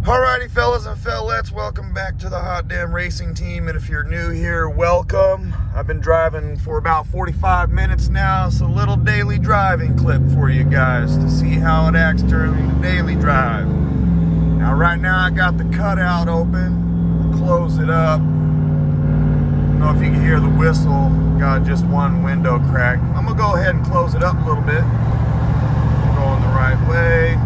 Alrighty, fellas and fellettes, welcome back to the Hot Damn Racing Team. And if you're new here, welcome. I've been driving for about 45 minutes now. So a little daily driving clip for you guys to see how it acts during the daily drive. Now right now I got the cutout open. We'll close it up. I don't know if you can hear the whistle. Got just one window cracked. I'm gonna go ahead and close it up a little bit. Going the right way.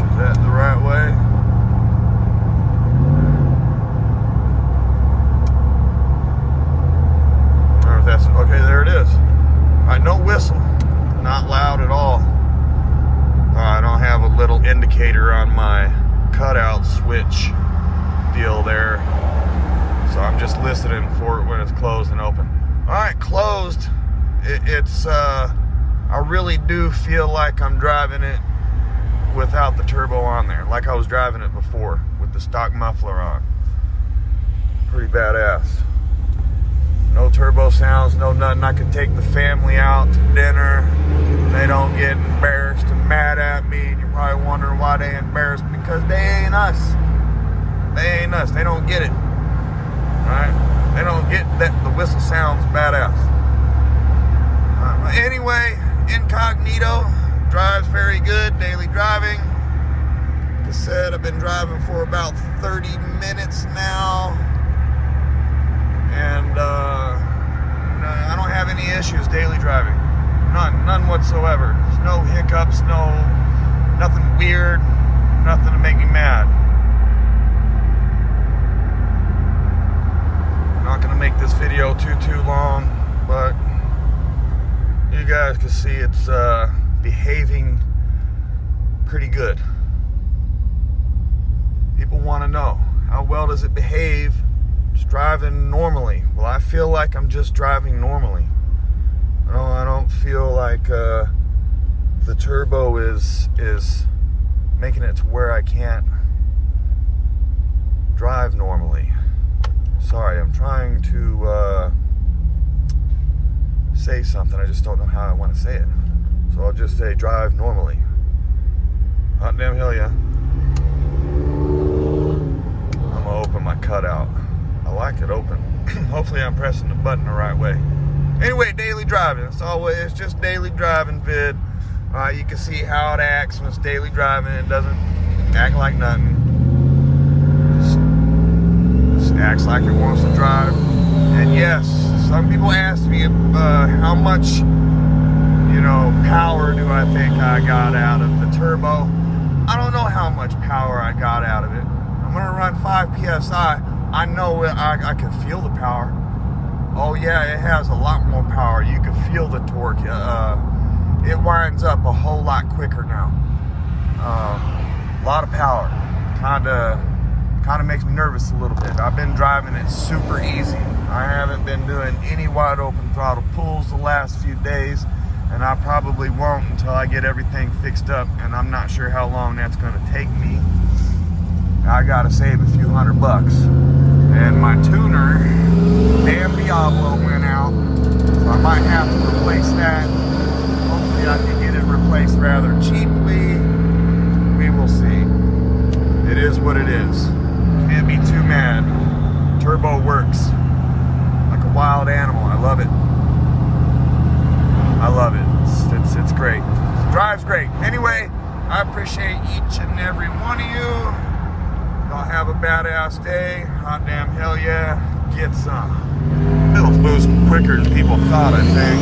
Is that the right way? I don't know if that's okay. There it is. All right, no whistle. Not loud at all. I don't have a little indicator on my cutout switch deal there, so I'm just listening for it when it's closed and open. All right, closed. I really do feel like I'm driving it without the turbo on there, like I was driving it before with the stock muffler on. Pretty badass. No turbo sounds, no nothing. I could take the family out to dinner. They don't get embarrassed and mad at me. And you're probably wondering why they embarrassed, because they ain't us. They ain't us. They don't get it. Alright? They don't get that the whistle sounds badass. Anyway, incognito. Drives very good, daily driving. Like I said, I've been driving for about 30 minutes now. And I don't have any issues daily driving. None whatsoever. There's no hiccups, nothing weird, nothing to make me mad. I'm not gonna make this video too long, but you guys can see it's behaving pretty good. People want to know, how well does it behave just driving normally? Well, I feel like I'm just driving normally. I don't feel like the turbo is making it to where I can't drive normally. Sorry, I'm trying to say something. I just don't know how I want to say it. So I'll just say drive normally. Hot damn hell yeah. I'm gonna open my cutout. I like it open. Hopefully I'm pressing the button the right way. Anyway, daily driving. It's just daily driving vid. You can see how it acts when it's daily driving. It doesn't act like nothing. Just acts like it wants to drive. And yes, some people ask me how much power do I think I got out of the turbo. I don't know how much power I got out of it. I'm gonna run 5 PSI. I know I can feel the power. Oh yeah, it has a lot more power. You can feel the torque. It winds up a whole lot quicker now. A lot of power. Kinda makes me nervous a little bit. I've been driving it super easy. I haven't been doing any wide open throttle pulls the last few days. And I probably won't until I get everything fixed up, and I'm not sure how long that's going to take me. I gotta save a few $100. And my tuner, damn Diablo, went out, so I might have to replace that. Hopefully I can get it replaced rather cheaply. We will see. It is what it is. Can't be too mad. Turbo works like a wild animal. I love it. I love it. It's great. It drives great. Anyway, I appreciate each and every one of you. Y'all have a badass day. Hot damn hell yeah. Get some. It'll boost quicker than people thought, I think.